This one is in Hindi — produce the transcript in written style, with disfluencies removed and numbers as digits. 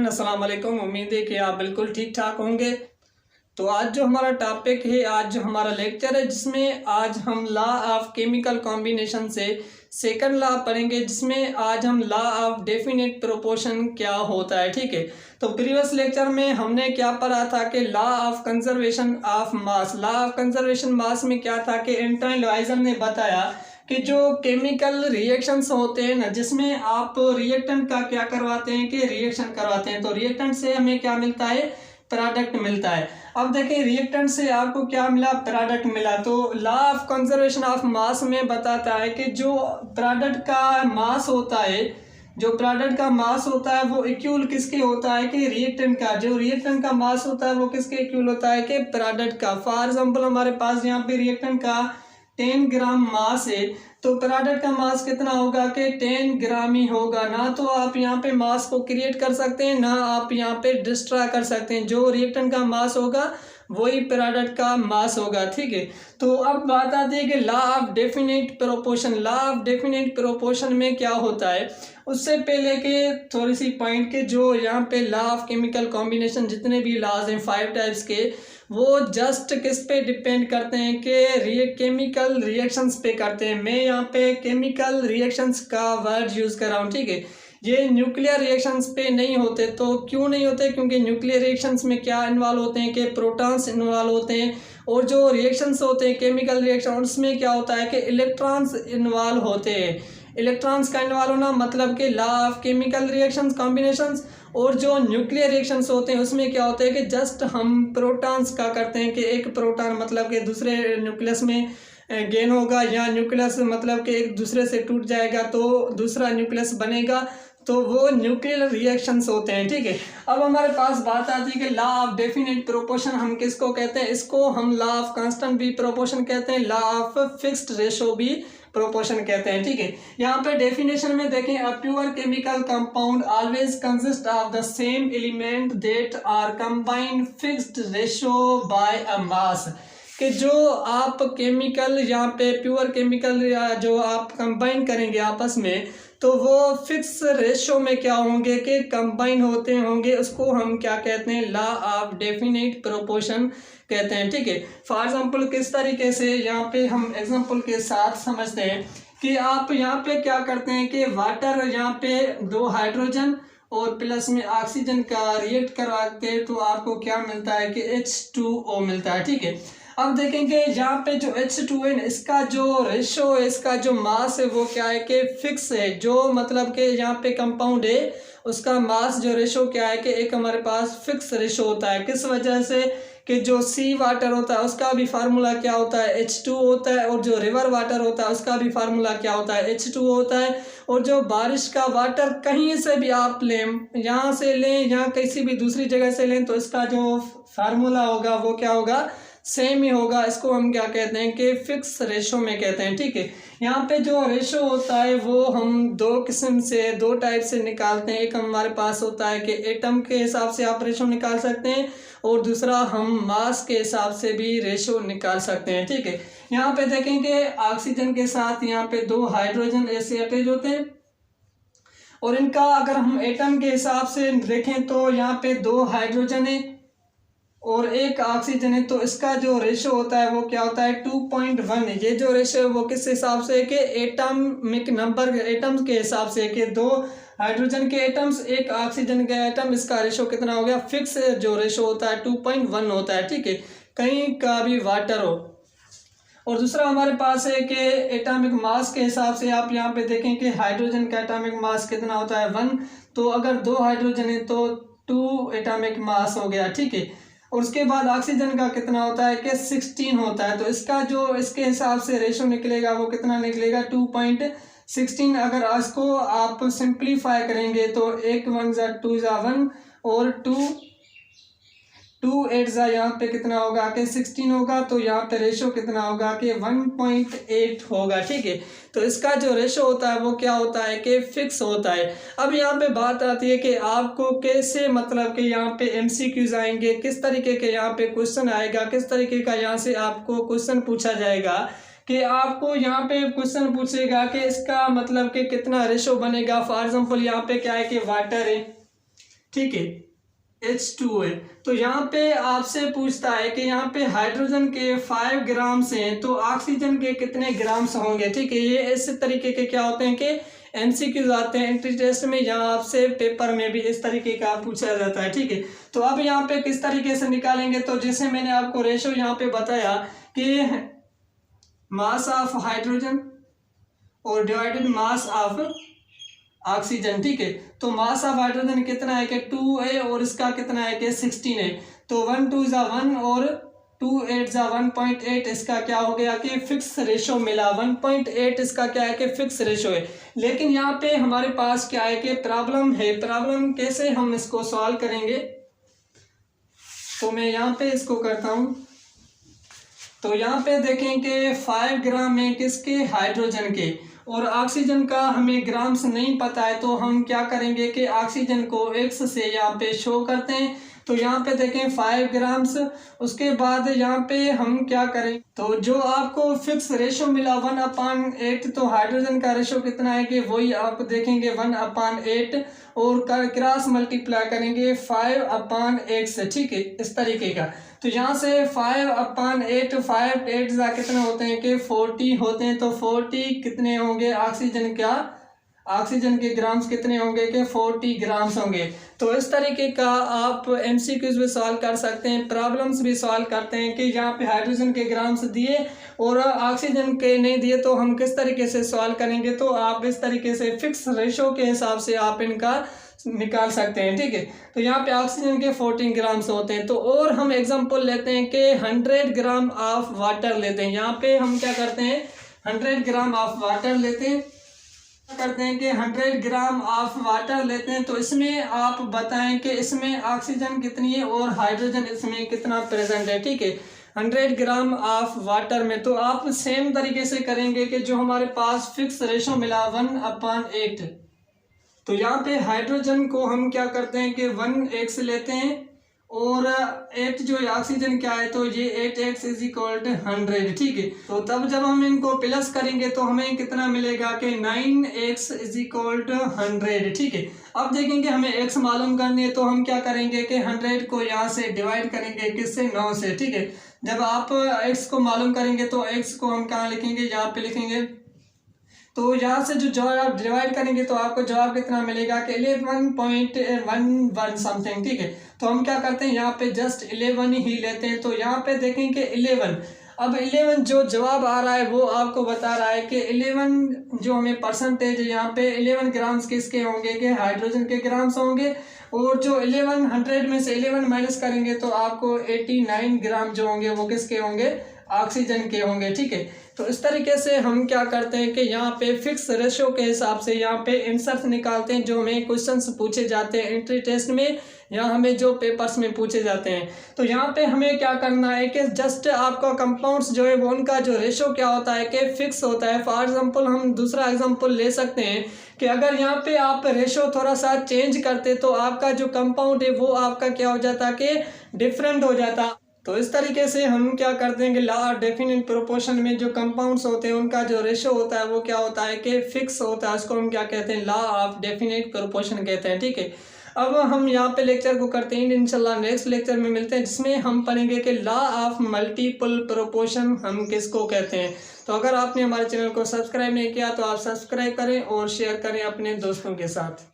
एवरीवन, अस्सलाम वालेकुम। उम्मीद है कि आप बिल्कुल ठीक ठाक होंगे। तो आज जो हमारा टॉपिक है, आज जो हमारा लेक्चर है, जिसमें आज हम लॉ ऑफ केमिकल कॉम्बिनेशन से सेकंड लॉ पढ़ेंगे, जिसमें आज हम लॉ ऑफ डेफिनेट प्रोपोर्शन क्या होता है। ठीक है, तो प्रीवियस लेक्चर में हमने क्या पढ़ा था कि law of conservation of mass. Law of conservation mass में क्या था कि एंटोनी लुइजर ने बताया कि जो केमिकल रिएक्शंस होते हैं ना, जिसमें आप रिएक्टेंट का क्या करवाते हैं कि रिएक्शन करवाते हैं, तो रिएक्टेंट से हमें क्या मिलता है, प्रोडक्ट मिलता है। अब देखिए रिएक्टेंट से आपको क्या मिला, प्रोडक्ट मिला। तो लॉ ऑफ कंजर्वेशन ऑफ मास में बताता है कि जो प्रोडक्ट का मास होता है, जो प्रोडक्ट का मास होता है वो इक्वल किसके होता है कि रिएक्टेंट का। जो रिएक्टेंट का मास होता है वो किसके इक्वल होता है कि प्रोडक्ट का। फॉर एग्जांपल हमारे पास यहाँ पे रिएक्टेंट का 10 ग्राम मास है, तो प्रोडक्ट का मास कितना होगा कि 10 ग्राम ही होगा। ना तो आप यहाँ पे मास को क्रिएट कर सकते हैं, ना आप यहाँ पे डिस्ट्रॉय कर सकते हैं। जो रिएक्टेंट का मास होगा वही प्रोडक्ट का मास होगा। ठीक है, तो अब बात आती है कि law of definite proportion. Law of definite proportion में क्या होता है, उससे पहले के थोड़ी सी पॉइंट के जो यहाँ पे लॉ ऑफ केमिकल कॉम्बिनेशन जितने भी लॉज हैं 5 टाइप्स के, वो जस्ट किस पे डिपेंड करते हैं कि केमिकल रिएक्शंस पे करते हैं। मैं यहाँ पे केमिकल रिएक्शंस का वर्ड यूज़ कर रहा हूँ। ठीक है, ये न्यूक्लियर रिएक्शंस पे नहीं होते। तो क्यों नहीं होते, क्योंकि न्यूक्लियर रिएक्शंस में क्या इन्वॉल्व होते हैं कि प्रोटॉन्स इन्वॉल्व होते हैं, और जो रिएक्शंस होते हैं केमिकल रिएक्शन उसमें क्या होता है कि इलेक्ट्रॉन्स इन्वॉल्व होते हैं। इलेक्ट्रॉन्स का इन्वॉल्व होना मतलब कि law of chemical reactions combinations. और जो न्यूक्लियर रिएक्शंस होते हैं उसमें क्या होता है कि जस्ट हम प्रोटॉन्स का करते हैं कि एक प्रोटॉन मतलब कि दूसरे न्यूक्लियस में गेन होगा, या न्यूक्लियस मतलब कि एक दूसरे से टूट जाएगा तो दूसरा न्यूक्लियस बनेगा, तो वो न्यूक्लियर रिएक्शंस होते हैं। ठीक है, अब हमारे पास बात आती है कि लॉ ऑफ डेफिनेट प्रोपोर्शन हम किसको कहते हैं। इसको हम लॉ ऑफ कांस्टेंट भी प्रोपोर्शन कहते हैं, लॉ ऑफ फिक्स्ड रेशो भी प्रोपोर्शन कहते हैं। ठीक है, यहाँ पे डेफिनेशन में देखें, a pure chemical compound always consist of the same element that are combined fixed ratio by a mass. कि जो आप केमिकल यहाँ पे प्योर केमिकल जो आप कंबाइन करेंगे आपस में, तो वो फिक्स रेशो में क्या होंगे कि कंबाइन होते होंगे, उसको हम क्या कहते हैं, लॉ ऑफ डेफिनेट प्रोपोर्शन कहते हैं। ठीक है, फॉर एग्जांपल किस तरीके से यहाँ पे हम एग्जांपल के साथ समझते हैं कि आप यहाँ पे क्या करते हैं कि वाटर यहाँ पे 2 हाइड्रोजन और प्लस में ऑक्सीजन का रिएक्ट करवाते हैं, तो आपको क्या मिलता है कि H2O मिलता है। ठीक है, अब देखेंगे यहाँ पे जो H2 है, इसका जो रेशो है, इसका जो मास है वो क्या है कि फिक्स है। जो मतलब कि यहाँ पे कंपाउंड है उसका मास जो रेशो क्या है कि एक हमारे पास फिक्स रेशो होता है। किस वजह से कि जो सी वाटर होता है उसका भी फार्मूला क्या होता है, H2 होता है, और जो रिवर वाटर होता है उसका भी फार्मूला क्या होता है, H2 होता है। और जो बारिश का वाटर कहीं से भी आप लें, यहाँ से लें या किसी भी दूसरी जगह से लें, तो इसका जो फार्मूला होगा वो क्या होगा, सेम ही होगा। इसको हम क्या कहते हैं कि फिक्स रेशो में कहते हैं। ठीक है, यहाँ पे जो रेशो होता है वो हम 2 किस्म से 2 टाइप से निकालते हैं। एक हमारे पास होता है कि एटम के हिसाब से आप रेशो निकाल सकते हैं, और दूसरा हम मास के हिसाब से भी रेशो निकाल सकते हैं। ठीक है, यहाँ पे देखेंगे ऑक्सीजन के साथ यहाँ पे 2 हाइड्रोजन ऐसे अटैच होते हैं, और इनका अगर हम एटम के हिसाब से देखें तो यहाँ पे 2 हाइड्रोजन है और 1 ऑक्सीजन है, तो इसका जो रेशो होता है वो क्या होता है 2.1 है। ये जो रेशो है वो किस हिसाब से है कि एटॉमिक नंबर एटम्स के हिसाब से, कि 2 हाइड्रोजन के एटम्स 1 ऑक्सीजन के एटम, इसका रेशो कितना हो गया, फिक्स जो रेशो होता है 2.1 होता है। ठीक है, कहीं का भी वाटर हो। और दूसरा हमारे पास है कि एटॉमिक मास के हिसाब से आप यहाँ पे देखें कि हाइड्रोजन का एटॉमिक मास कितना होता है 1, तो अगर 2 हाइड्रोजन है तो 2 एटॉमिक मास हो गया। ठीक है, और उसके बाद ऑक्सीजन का कितना होता है कि 16 होता है, तो इसका जो इसके हिसाब से रेशो निकलेगा वो कितना निकलेगा 2.16। अगर इसको आप सिंप्लीफाई करेंगे तो 1 1 जा 2 जा 1 और 2 8 जा यहाँ पे कितना होगा कि 16 होगा, तो यहाँ पे रेशो कितना होगा कि 1.8 होगा। ठीक है, तो इसका जो रेशो होता है वो क्या होता है कि फिक्स होता है। अब यहाँ पे बात आती है कि आपको कैसे मतलब कि यहाँ पे MCQs आएंगे, किस तरीके के यहाँ पे क्वेश्चन आएगा, किस तरीके का यहाँ से आपको क्वेश्चन पूछा जाएगा कि आपको यहाँ पे क्वेश्चन पूछेगा कि इसका मतलब कि कितना रेशो बनेगा। फॉर एग्जांपल यहाँ पे क्या है कि वाटर है, ठीक है, H2 है। तो यहाँ पे आपसे पूछता है कि यहाँ पे हाइड्रोजन के 5 ग्राम्स हैं तो ऑक्सीजन के कितने ग्राम्स होंगे। ठीक है, ये इस तरीके के क्या होते हैं कि MCQs आते हैं एंट्री टेस्ट में, यहाँ आपसे पेपर में भी इस तरीके का पूछा जाता है। ठीक है, तो अब यहाँ पे किस तरीके से निकालेंगे, तो जैसे मैंने आपको रेशो यहाँ पे बताया कि मास ऑफ हाइड्रोजन और डिवाइडेड मास ऑफ ऑक्सीजन। ठीक है, तो मास ऑफ हाइड्रोजन कितना है कि 2 है और इसका कितना है कि 16 है। तो 1 2 ज़ा 1 और 2 8 ज़ा 1.8, इसका क्या हो गया कि फिक्स रेशो मिला। 1.8 इसका क्या है कि फिक्स रेशो है। लेकिन यहाँ पे हमारे पास क्या है कि प्रॉब्लम है। प्रॉब्लम कैसे हम इसको सॉल्व करेंगे, तो मैं यहाँ पे इसको करता हूँ। तो यहाँ पे देखें कि 5 ग्राम है किसके, हाइड्रोजन के, और ऑक्सीजन का हमें ग्राम्स नहीं पता है। तो हम क्या करेंगे कि ऑक्सीजन को x से यहाँ पे शो करते हैं। तो यहाँ पे देखें 5 ग्राम्स, उसके बाद यहाँ पे हम क्या करें, तो जो आपको फिक्स रेशो मिला 1/8, तो हाइड्रोजन का रेशो कितना है कि वही आप देखेंगे 1/8 और क्रॉस मल्टीप्लाई करेंगे 5/x। ठीक है, इस तरीके का। तो यहाँ से 5/8, 5 8 कितने होते हैं कि 40 होते हैं। तो 40 कितने होंगे ऑक्सीजन क्या, ऑक्सीजन के ग्राम्स कितने होंगे कि 40 ग्राम्स होंगे। तो इस तरीके का आप MCQs भी सॉल्व कर सकते हैं, प्रॉब्लम्स भी सॉल्व करते हैं कि यहाँ पे हाइड्रोजन के ग्राम्स दिए और ऑक्सीजन के नहीं दिए, तो हम किस तरीके से सॉल्व करेंगे। तो आप इस तरीके से फिक्स रेशो के हिसाब से आप इनका निकाल सकते हैं। ठीक है, तो यहाँ पे ऑक्सीजन के 14 ग्राम्स होते हैं। तो और हम एग्जांपल लेते हैं कि 100 ग्राम ऑफ वाटर लेते हैं। यहाँ पे हम क्या करते हैं, 100 ग्राम ऑफ वाटर लेते हैं, करते हैं कि 100 ग्राम ऑफ वाटर लेते हैं। तो इसमें आप बताएं कि इसमें ऑक्सीजन कितनी है और हाइड्रोजन इसमें कितना प्रेजेंट है। ठीक है, 100 ग्राम ऑफ वाटर में, तो आप सेम तरीके से करेंगे कि जो हमारे पास फिक्स रेशो मिला 1/8, तो यहाँ पे हाइड्रोजन को हम क्या करते हैं कि 1x लेते हैं और 8 जो ऑक्सीजन क्या है, तो ये 8x इज इक्वल टू 100। ठीक है, तो तब जब हम इनको प्लस करेंगे तो हमें कितना मिलेगा कि 9x इज इक्वल टू 100। ठीक है, अब देखेंगे हमें x मालूम करनी है, तो हम क्या करेंगे कि 100 को यहाँ से डिवाइड करेंगे किससे, 9 से। ठीक है, जब आप x को मालूम करेंगे तो x को हम कहाँ लिखेंगे, यहाँ पे लिखेंगे। तो यहाँ से जो जवाब आप डिवाइड करेंगे तो आपको जवाब कितना मिलेगा कि 11.11 समथिंग। ठीक है, तो हम क्या करते हैं, यहाँ पे जस्ट 11 ही लेते हैं। तो यहाँ पे देखें कि 11, अब 11 जो जवाब आ रहा है वो आपको बता रहा है कि 11 जो हमें परसेंटेज है, यहाँ पे 11 ग्राम्स किसके होंगे कि हाइड्रोजन के ग्राम्स होंगे, और जो 11 100 में से 11 माइनस करेंगे तो आपको 89 ग्राम जो होंगे वो किसके होंगे, ऑक्सीजन के होंगे। ठीक है, तो इस तरीके से हम क्या करते हैं कि यहाँ पे फिक्स रेशो के हिसाब से यहाँ पे आंसर्स निकालते हैं जो हमें क्वेश्चंस पूछे जाते हैं एंट्री टेस्ट में या हमें जो पेपर्स में पूछे जाते हैं। तो यहाँ पे हमें क्या करना है कि जस्ट आपका कंपाउंड्स जो है वो उनका जो रेशो क्या होता है कि फिक्स होता है। फॉर एग्जांपल हम दूसरा एग्जांपल ले सकते हैं कि अगर यहाँ पे आप रेशो थोड़ा सा चेंज करते तो आपका जो कंपाउंड है वो आपका क्या हो जाता कि डिफरेंट हो जाता। तो इस तरीके से हम क्या करते हैं कि लॉ ऑफ डेफिनेट प्रोपोर्शन में जो कंपाउंड्स होते हैं उनका जो रेशो होता है वो क्या होता है कि फिक्स होता है। उसको हम क्या कहते हैं, लॉ ऑफ डेफिनेट प्रोपोर्शन कहते हैं। ठीक है, अब हम यहाँ पे लेक्चर को करते हैं, इंशाल्लाह नेक्स्ट लेक्चर में मिलते हैं जिसमें हम पढ़ेंगे कि लॉ ऑफ मल्टीपल प्रोपोर्शन हम किसको कहते हैं। तो अगर आपने हमारे चैनल को सब्सक्राइब नहीं किया तो आप सब्सक्राइब करें और शेयर करें अपने दोस्तों के साथ।